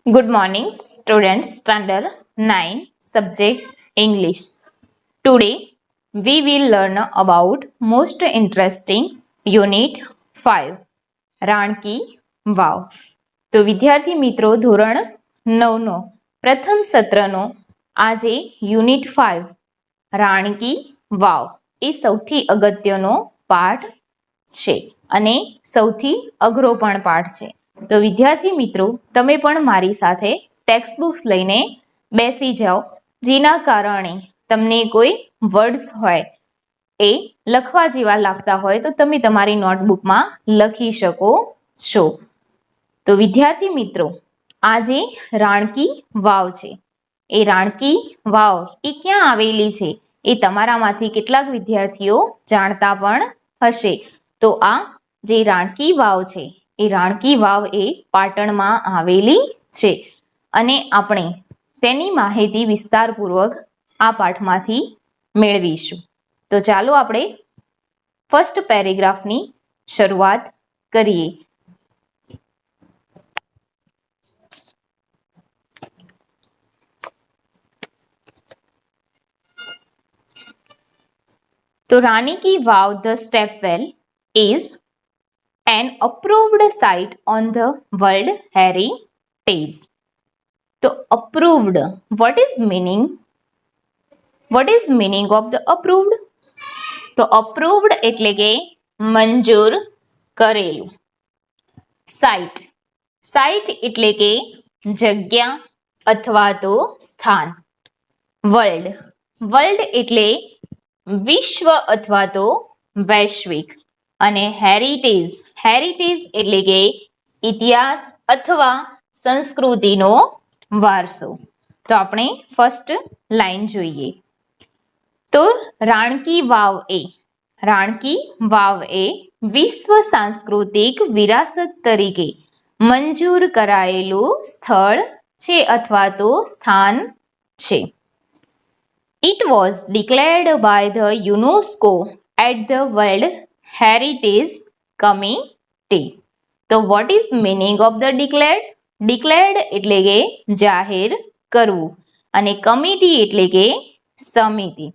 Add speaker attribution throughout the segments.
Speaker 1: Good morning, students. Standard 9, subject English. Today, we will learn about most interesting Unit 5, રાણકી વાવ. તો વિદ્યાર્થી મિત્રો ધોરણ 9નો પ્રથમ સત્રનો આજે યુનિટ 5 રાણકી વાવ એ સૌથી અગત્યનો પાઠ છે અને સૌથી અઘરો પણ પાઠ છે. તો વિદ્યાર્થી મિત્રો તમે પણ મારી સાથે ટેક્સ્ટ બુક્સ લઈને બેસી જાઓ, જેના કારણે તમને કોઈ વર્ડ્સ હોય એ લખવા જેવા લાગતા હોય તો તમે તમારી નોટબુકમાં લખી શકો છો. તો વિદ્યાર્થી મિત્રો આજે રાણકી વાવ છે. એ રાણકી વાવ એ ક્યાં આવેલી છે એ તમારામાંથી કેટલાક વિદ્યાર્થીઓ જાણતા પણ હશે. તો આ જે રાણકી વાવ છે એ રાણકી વાવ એ પાટણમાં આવેલી છે અને આપણે તેની માહિતી વિસ્તારપૂર્વક આ પાઠમાંથી મેળવીશું. તો ચાલો આપણે ફર્સ્ટ પેરેગ્રાફની શરૂઆત કરીએ. તો Rani ki Vav the stepwell is an approved site on the World Heritage. તો approved, what is meaning? What is meaning of the approved? તો approved એટલે કે મંજૂર કરેલું. સાઇટ, સાઇટ એટલે કે જગ્યા અથવા તો સ્થાન. વર્લ્ડ, વર્લ્ડ એટલે વિશ્વ અથવા તો વૈશ્વિક. અને હેરિટેજ, હેરિટેજ એટલે કે ઇતિહાસ અથવા સંસ્કૃતિનો વારસો. તો આપણે ફર્સ્ટ લાઈન જોઈએ. તો રાણકી વાવ એ વિશ્વ સાંસ્કૃતિક વિરાસત તરીકે મંજૂર કરાયેલું સ્થળ છે અથવા તો સ્થાન છે. It was declared by the UNESCO at the World Heritage Committee. તો what is meaning of the declared? Declared એટલે કે જાહેર કરવું અને કમિટી એટલે કે સમિતિ.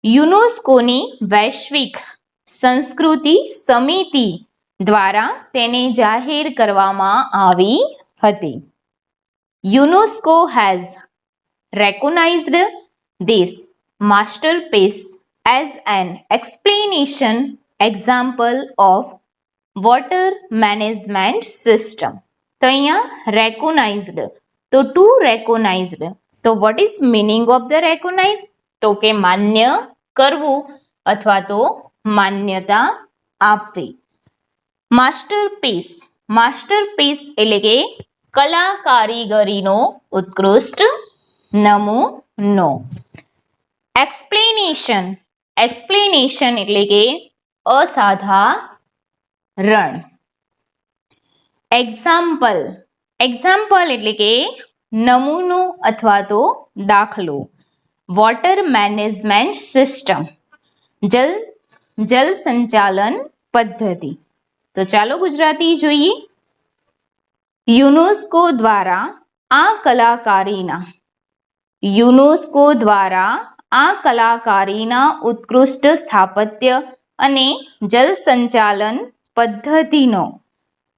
Speaker 1: યુનેસ્કોની વૈશ્વિક સંસ્કૃતિ સમિતિ દ્વારા તેને જાહેર કરવામાં આવી હતી. UNESCO has recognized this masterpiece as an explanation example of water management system. તો અહીંયા recognized, તો to recognized, તો what is meaning of the recognize? તો કે માન્ય કરવું અથવા તો માન્યતા આપવી. માસ્ટરપીસ, માસ્ટરપીસ એટલે કે કલા કારીગરીનો ઉત્કૃષ્ટ નમૂનો. એક્સપ્લેનેશન, એક્સપ્લેનેશન એટલે કે અસાધારણ. એક્ઝામ્પલ, એક્ઝામ્પલ એટલે કે નમૂનો અથવા તો દાખલો. વોટર મેનેજમેન્ટ સિસ્ટમ, જલ સંચાલન પદ્ધતિ. તો ચાલો ગુજરાતી જોઈએ. યુનેસ્કો દ્વારા આ કલાકારીના, યુનેસ્કો દ્વારા આ કલાકારીના ઉત્કૃષ્ટ સ્થાપત્ય અને જલ સંચાલન પદ્ધતિનો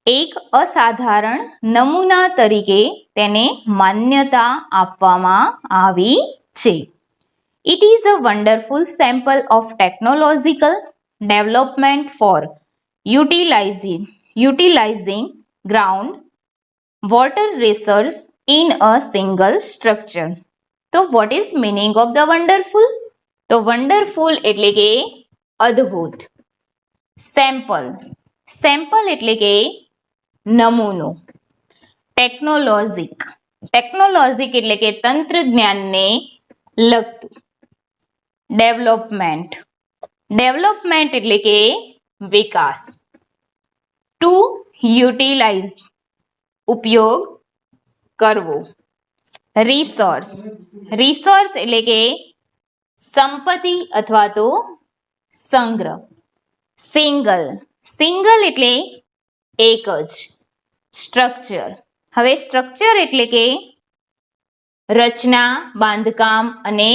Speaker 1: એક અસાધારણ નમૂના તરીકે તેને માન્યતા આપવામાં આવી છે. It is a wonderful sample of technological development for utilizing ground water resource in a single structure. તો what is meaning of the wonderful? તો wonderful એટલે કે અદ્ભુત. સેમ્પલ, સેમ્પલ એટલે કે નમૂનો. ટેકનોલોજીક, ટેકનોલોજીક એટલે કે તંત્રજ્ઞાનને લગતું. ડેવલપમેન્ટ, ડેવલપમેન્ટ એટલે કે વિકાસ. ટુ યુટિલાઇઝ ઉપયોગ કરવો. રિસોર્સ, રિસોર્સ એટલે કે સંપત્તિ અથવા તો સંગ્રહ. સિંગલ, સિંગલ એટલે એક જ. સ્ટ્રક્ચર, હવે સ્ટ્રક્ચર એટલે કે રચના, બાંધકામ અને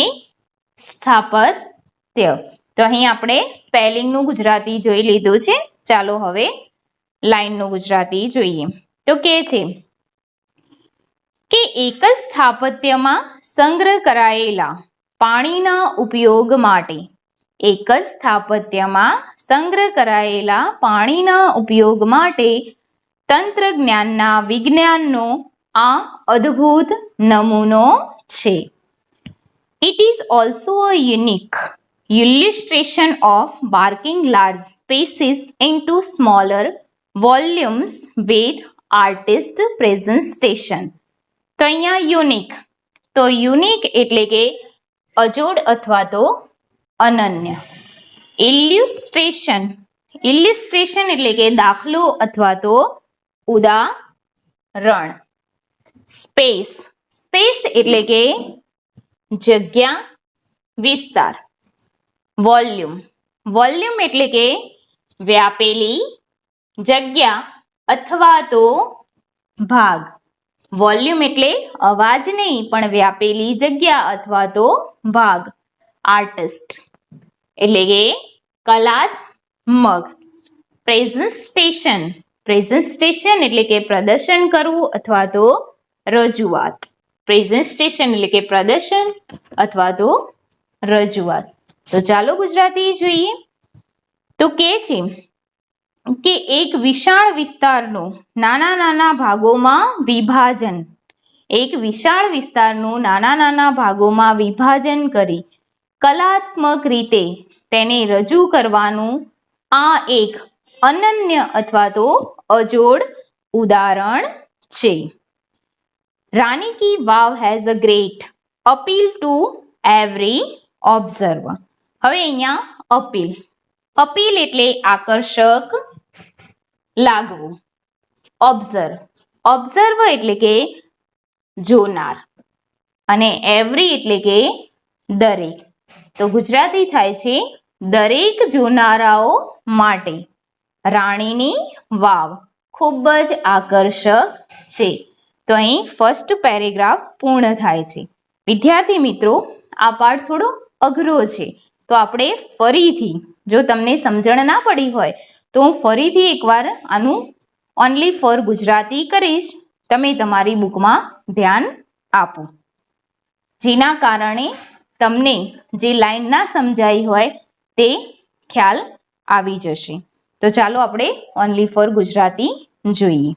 Speaker 1: સ્થાપત્ય. તો અહીં આપણે સ્પેલિંગનું ગુજરાતી જોઈ લીધું છે. ચાલો હવે લાઈનનું ગુજરાતી જોઈએ. તો કે છે કે એક જ સ્થાપત્યમાં સંગ્રહ કરાયેલા પાણીના ઉપયોગ માટે એક જ સ્થાપત્યમાં સંગ્રહ કરાયેલા પાણીના ઉપયોગ માટે તંત્રજ્ઞાનના વિજ્ઞાનનો આ અદ્ભુત નમૂનો છે. It is also a unique illustration of breaking large spaces into smaller volumes with artist presentation. તો અહીંયા યુનિક, તો યુનિક એટલે કે અજોડ અથવા તો અનન્ય. ઇલ્યુસ્ટ્રેશન, ઇલ્યુસ્ટ્રેશન એટલે કે દાખલો અથવા તો ઉદાહરણ. સ્પેસ, સ્પેસ એટલે કે જગ્યા, વિસ્તાર. વોલ્યુમ, વોલ્યુમ એટલે કે વ્યાપેલી જગ્યા અથવા તો ભાગ. વોલ્યુમ એટલે અવાજ નહીં પણ વ્યાપેલી જગ્યા અથવા તો ભાગ. આર્ટિસ્ટ એટલે કે કલાત્મક. પ્રેઝન્ટેશન, પ્રેઝન્ટેશન એટલે કે પ્રદર્શન કરવું અથવા તો રજૂઆત. પ્રેઝન્ટેશન એટલે કે પ્રદર્શન અથવા તો રજૂઆત. તો ચાલો ગુજરાતી જોઈએ. તો કે છે કે એક વિશાળ વિસ્તારનું નાના નાના ભાગોમાં વિભાજન, એક વિશાળ વિસ્તારનું નાના નાના ભાગોમાં વિભાજન કરી કલાત્મક રીતે તેને રજૂ કરવાનું આ એક અનન્ય અથવા તો અજોડ ઉદાહરણ છે. Rani ki Vav has a great appeal to every observer. હવે અહીંયા અપીલ, અપીલ એટલે આકર્ષક લાગવું. ઓબ્ઝર્વ, ઓબ્ઝર્વ એટલે કે જોનાર અને એવરી એટલે કે દરેક. તો ગુજરાતી થાય છે દરેક જોનારાઓ માટે રાણીની વાવ ખૂબ જ આકર્ષક છે. તો અહીં ફર્સ્ટ પેરેગ્રાફ પૂર્ણ થાય છે. વિદ્યાર્થી મિત્રો, આ પાઠ થોડો અઘરો છે, તો આપણે ફરીથી, જો તમને સમજણ ના પડી હોય તો હું ફરીથી એકવાર આનું ઓનલી ફોર ગુજરાતી કરીશ. તમે તમારી બુકમાં ધ્યાન આપો, જેના કારણે તમને જે લાઈન ના સમજાઈ હોય તે ખ્યાલ આવી જશે. તો ચાલો આપણે ઓનલી ફોર ગુજરાતી જોઈએ.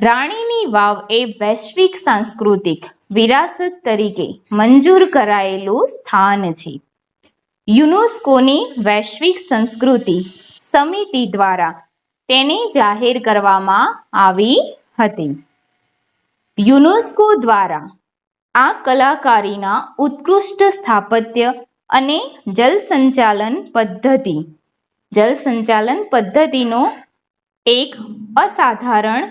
Speaker 1: રાણીની વાવ એ વૈશ્વિક સાંસ્કૃતિક વિરાસત તરીકે મંજૂર કરાયેલું સ્થાન છે. યુનેસ્કોની વૈશ્વિક સંસ્કૃતિ સમિતિ દ્વારા તેને જાહેર કરવામાં આવી હતી. યુનેસ્કો દ્વારા આ કલાકારીના ઉત્કૃષ્ટ સ્થાપત્ય અને જલસંચાલન પદ્ધતિનો એક અસાધારણ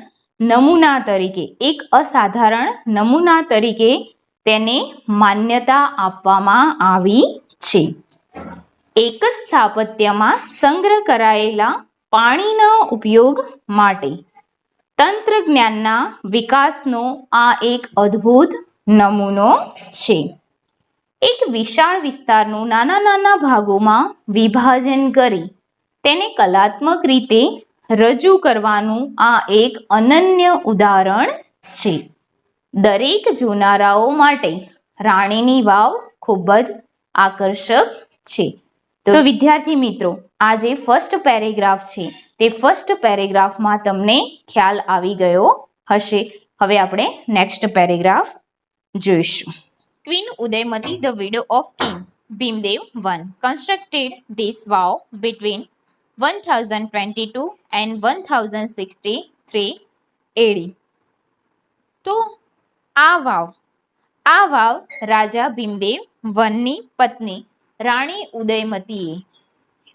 Speaker 1: નમૂના તરીકે તેને માન્યતા આપવામાં આવી છે. એક જ સ્થાપત્યમાં સંગ્રહ કરાયેલા પાણીના ઉપયોગ માટે તંત્રજ્ઞાનના વિકાસનો આ એક અદ્ભુત નમૂનો છે. એક વિશાળ વિસ્તારનું નાના નાના ભાગોમાં વિભાજન કરી તેને કલાત્મક રીતે રજૂ કરવાનું આ એક અનન્ય ઉદાહરણ છે. દરેક જોનારાઓ માટે રાણીની વાવ ખૂબ જ આકર્ષક છે. તો વિદ્યાર્થી મિત્રો, આ જે ફર્સ્ટ પેરેગ્રાફ છે તે ફર્સ્ટ પેરેગ્રાફમાં તમને ખ્યાલ આવી ગયો હશે. હવે આપણે નેક્સ્ટ પેરેગ્રાફ જોઈશું. Queen Udayamati, the widow of King Bhimdev I, constructed this vow between 1022 and 1063 AD. તો આ વાવ રાજા ભીમદેવ વનની પત્ની રાણી ઉદયમતીએ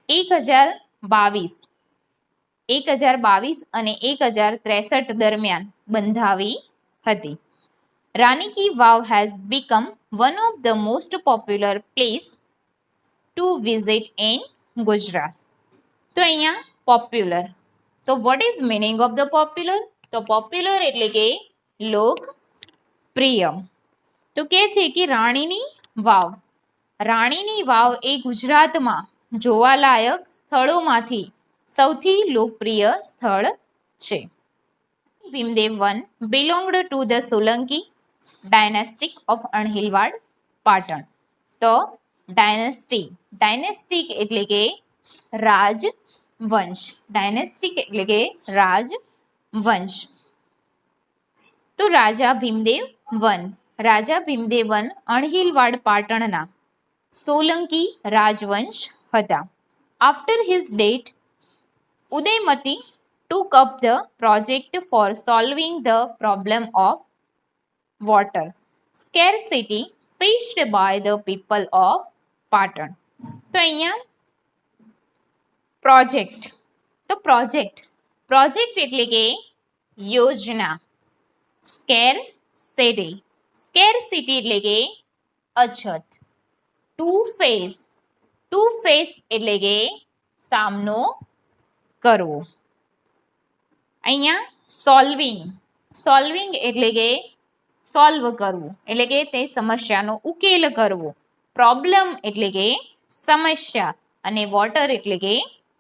Speaker 1: 1022 અને 1063 દરમિયાન બંધાવી હતી. રાની કી વાવ has become one of the most popular place to visit in Gujarat. તો અહીંયા પોપ્યુલર, તો what is meaning of the popular? તો પોપ્યુલર એટલે કે લોકપ્રિય. તો કે છે કે રાણીની વાવ એ ગુજરાતમાં જોવાલાયક સ્થળોમાંથી સૌથી લોકપ્રિય સ્થળ છે. Bhimdev one belonged to the Solanki dynasty of Anhilwad Patan. તો ડાયનેસ્ટિક એટલે કે રાજવંશ. ડાયનેસ્ટિક એટલે કે રાજવંશ. તો રાજા ભીમદેવ વન અણહિલવાડ પાટણના સોલંકી રાજવંશ હતા. After his death Udayamati took up the project for solving the problem of water scarcity faced by the people of Patan. તો અહીંયા પ્રોજેક્ટ એટલે કે યોજના. સ્કેરસિટી એટલે કે અછત. ટુ ફેસ એટલે કે સામનો કરવો. અહીંયા સોલ્વિંગ એટલે કે સોલ્વ કરવું એટલે કે તે સમસ્યાનો ઉકેલ કરવો. પ્રોબ્લેમ એટલે કે સમસ્યા અને વોટર એટલે કે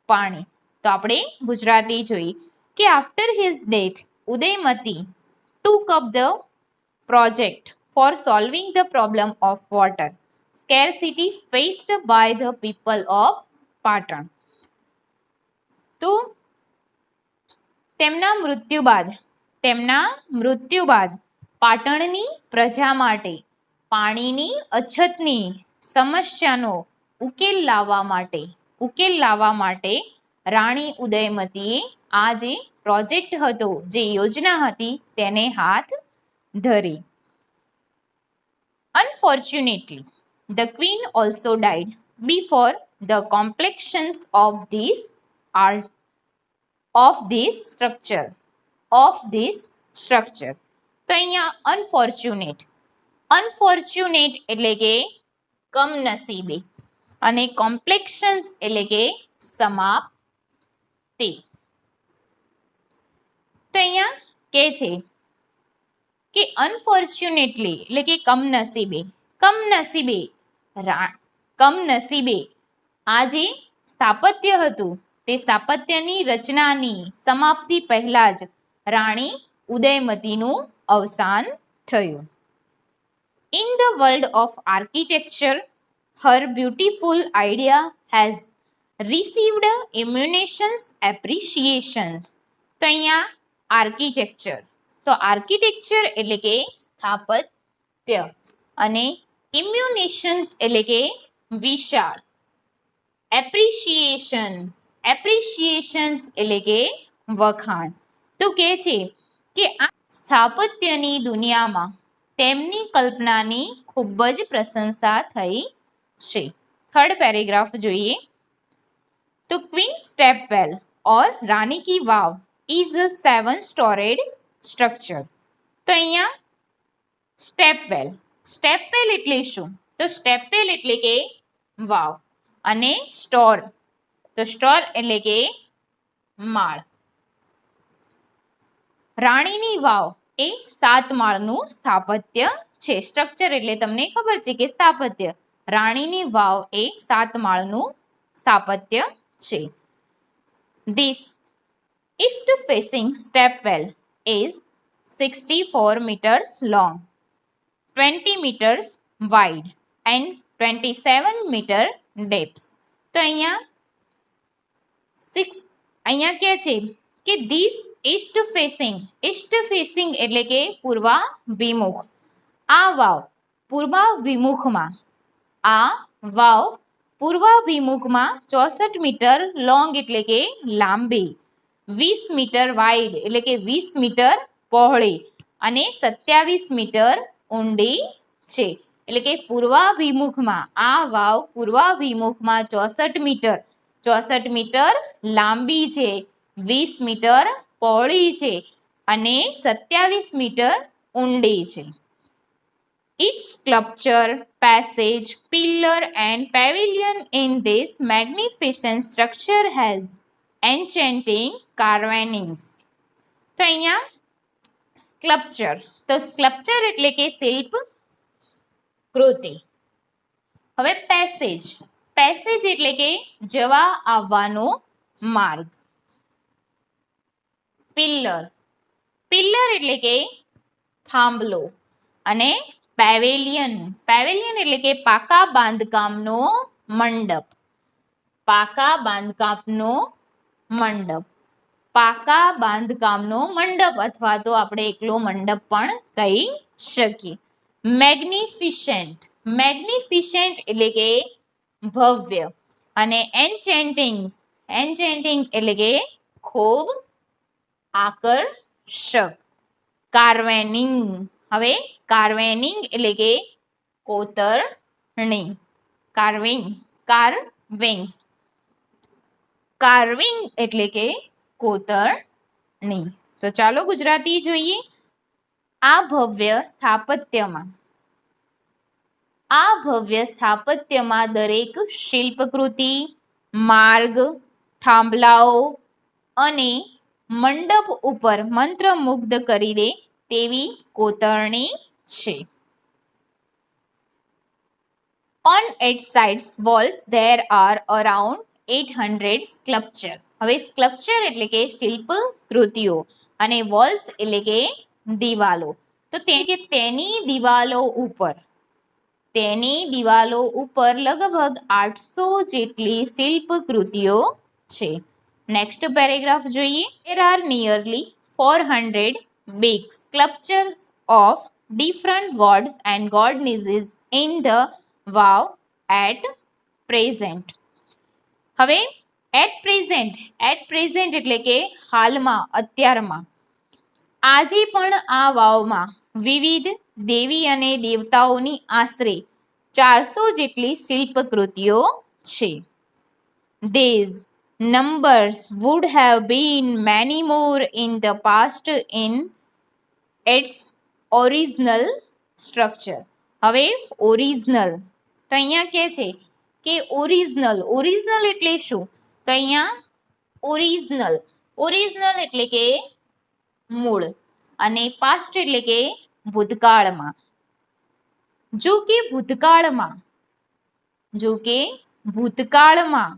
Speaker 1: પાણી. તો આપણે ગુજરાતી જોઈએ કે after his death Udayamati took up the project for solving the problem of water scarcity faced by the people of Patan. તો તેમના મૃત્યુ બાદ પાટણની પ્રજા માટે પાણીની અછતની સમસ્યાનો ઉકેલ લાવવા માટે રાણી ઉદયમતીએ આ જે પ્રોજેક્ટ હતો, જે યોજના હતી, તેને હાથ ધરી. Unfortunately, the queen also died before the completion of this structure. તો અહીંયા અનફોર્ચ્યુનેટ એટલે કે કમનસીબે અને કોમ્પ્લેક્શન્સ એટલે કે સમાપ્તિ. તો અહીંયા કે છે કે અનફોર્ચ્યુનેટલી એટલે કે કમનસીબે આ જે સ્થાપત્ય હતું તે સ્થાપત્યની રચનાની સમાપ્તિ પહેલા જ રાણી ઉદયમતીનું અવસાન થયું. In the world of architecture, her beautiful idea has received appreciations. તો અહીંયા આર્કિટેક્ચર એટલે કે સ્થાપત્ય અને ઇમ્યુનેશન્સ એટલે કે વિશાળ. એપ્રિશિએશન્સ એટલે કે વખાણ. તો કે છે કે આ સ્થાપત્યની દુનિયામાં તેમની કલ્પનાની ખૂબ જ પ્રશંસા થઈ છે. થર્ડ પેરેગ્રાફ જોઈએ તો queen stepwell or Rani ki Vav is a 7-storied structure. તો અહીંયા સ્ટેપવેલ એટલે શું? તો સ્ટેપવેલ એટલે કે વાવ અને સ્ટોર એટલે કે માળ. રાણીની વાવ એ 7 માળનું સ્થાપત્ય છે. સ્ટ્રક્ચર એટલે તમને ખબર છે કે સ્થાપત્ય. રાણીની વાવ એ 7 માળનું સ્થાપત્ય છે. This east facing stepwell is 64 meters long, 20 meters wide and 27 meter depth. તો અહીંયા કે છે કે this east facing એટલે કે પૂર્વાભિમુખ. આ વાવ પૂર્વાભિમુખમાં 64 મીટર લોંગ એટલે કે લાંબી, 20 મીટર વાઇડ એટલે કે 20 મીટર પહોળી અને 27 મીટર ઊંડી છે. એટલે કે આ વાવ પૂર્વાભિમુખમાં 64 મીટર લાંબી છે, 20 મીટર પહોળી છે અને 27 મીટર ઊંડી છે. Each sculpture, passage, pillar and pavilion in this magnificent structure has enchanting carvings. તો અહીંયા સ્કલ્પચર. તો સ્કલ્પચર એટલે કે શિલ્પ કૃતિ. હવે પેસેજ. પેસેજ એટલે કે જવા આવવાનો માર્ગ. પિલ્લર. પિલ્લર એટલે કે થાંભલો. અને પેવેલિયન. પેવેલિયન એટલે કે પાકા બાંધકામનો મંડપ. પાકા બાંધકામનો મંડપ. પાકા બાંધકામનો મંડપ અથવા તો આપણે એકલો મંડપ પણ કહી શકીએ. મેગ્નિફિસન્ટ. મેગ્નિફિસન્ટ એટલે કે ભવ્ય. અને એન્ચેન્ટિંગ. એન્ચેન્ટિંગ એટલે કે ખૂબ આકર્ષક. કાર્વેનિંગ. હવે કાર્વેનિંગ એટલે કે કોતરણી. કાર્વિંગ. કાર્વિંગ. કાર્વિંગ એટલે કે કોતરણી. તો ચાલો ગુજરાતી જોઈએ. આ ભવ્ય સ્થાપત્યમાં દરેક શિલ્પકૃતિ, માર્ગ, થાંભલાઓ અને મંડપ ઉપર મંત્રમુગ્ધ કરી દે તેવી કોતરણી છે. On its sides walls there are around 800 sculpture. હવે સ્કલ્પચર એટલે કે શિલ્પ કૃતિઓ અને વોલ્સ એટલે કે દિવાલો. તો તેની દિવાલો ઉપર લગભગ 800 જેટલી શિલ્પ કૃતિઓ છે. નેક્સ્ટ પેરેગ્રાફ જોઈએ. There are nearly 400 big sculptures of different gods and goddesses in the wow at present. હવે at present એટલે કે હાલમાં, અત્યારમાં. આજે પણ આ વાવમાં વિવિધ દેવી અને દેવતાઓની આશરે 400 જેટલી શિલ્પકૃતિઓ છે. These numbers would have been many more in the past in its original structure. હવે ઓરિજિનલ. તો અહીંયા કે છે કે ઓરિજિનલ એટલે શું? તો અહીંયા ઓરિજિનલ એટલે કે મૂળ અને પાસ્ટ એટલે કે ભૂતકાળમાં. જો કે ભૂતકાળમાં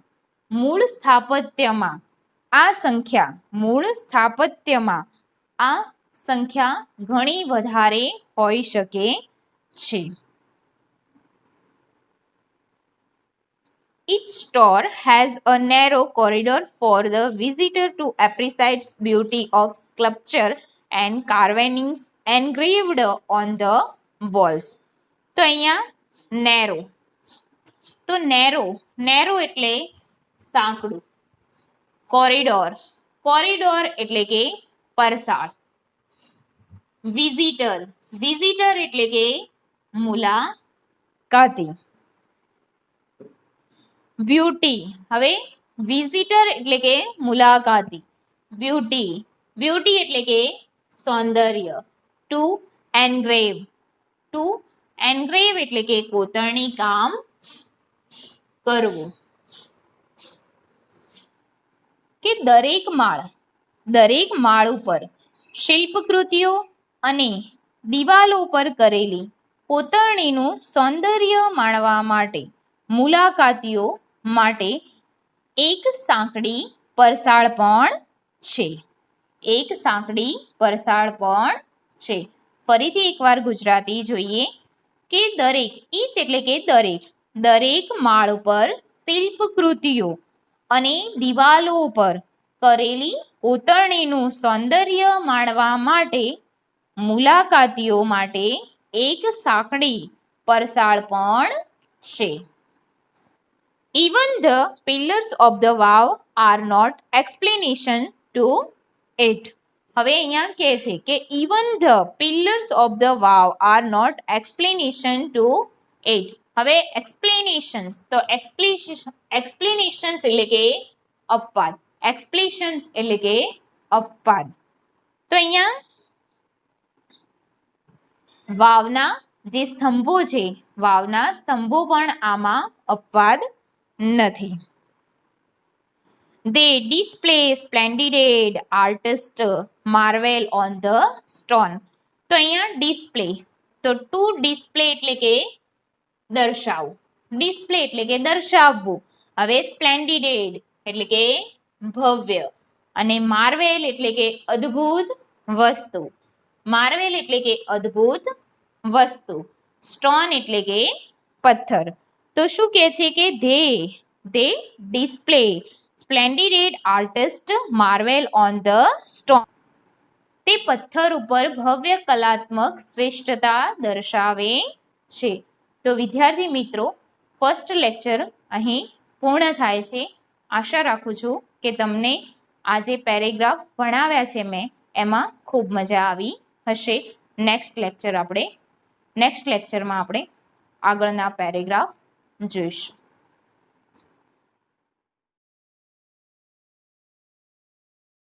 Speaker 1: મૂળ સ્થાપત્યમાં આ સંખ્યા ઘણી વધારે હોઈ શકે છે. Each store has a narrow corridor for the visitor to appreciate beauty of sculpture and carvings engraved on the walls. તો અહીંયા નેરો એટલે સાંકડું. કોરિડોર એટલે કે પરસાળ. વિઝિટર એટલે કે મુલાકાતી. બ્યુટી. હવે વિઝિટર એટલે કે મુલાકાતી. બ્યુટી એટલે કે સૌંદર્ય. ટુ એન્ગ્રેવ એટલે કે કોતરણી કામ કરવું. કે દરેક માળ ઉપર શિલ્પકૃતિઓ અને દિવાલો પર કરેલી કોતરણીનું સૌંદર્ય માણવા માટે મુલાકાતીઓ માટે એક સાંકડી પરસાળ પણ છે. ફરીથી એકવાર ગુજરાતી જોઈએ કે ઈચ એટલે કે દરેક માળ ઉપર શિલ્પકૃતિઓ અને દિવાલો પર કરેલી કોતરણીનું સૌંદર્ય માણવા માટે મુલાકાતીઓ માટે એક સાંકડી પરસાળ પણ છે. Even the pillars of the wow are not explanation to it. હવે અહીંયા કહે છે કે even the pillars of the wow are not explanation to it. હવે explanations એટલે કે અપવાદ. એટલે કે અપવાદ. તો અહીંયા વાવના જે સ્તંભો છે, વાવના સ્તંભો પણ આમાં અપવાદ નથી. They display splendid artist marvel on the stone. તો અહીંયા ડિસ્પ્લે, તો ટુ ડિસ્પ્લે એટલે કે દર્શાવવું, ડિસ્પ્લે એટલે કે દર્શાવવું. હવે સ્પ્લેન્ડિડેડ એટલે કે ભવ્ય, અને માર્વેલ એટલે કે અદ્ભુત વસ્તુ, માર્વેલ એટલે કે અદ્ભુત વસ્તુ. સ્ટોન એટલે કે પથ્થર. તો શું કહે છે કે they display splendid artist marvel on the stone. તે પથ્થર ઉપર ભવ્ય કલાત્મક શ્રેષ્ઠતા દર્શાવે છે. તો વિદ્યાર્થી મિત્રો, ફર્સ્ટ લેક્ચર અહીં પૂર્ણ થાય છે. આશા રાખું છું કે તમને આ જે પેરેગ્રાફ ભણાવ્યા છે મેં એમાં ખૂબ મજા આવી હશે. નેક્સ્ટ લેક્ચરમાં આપણે આગળના પેરેગ્રાફ જોઈશું.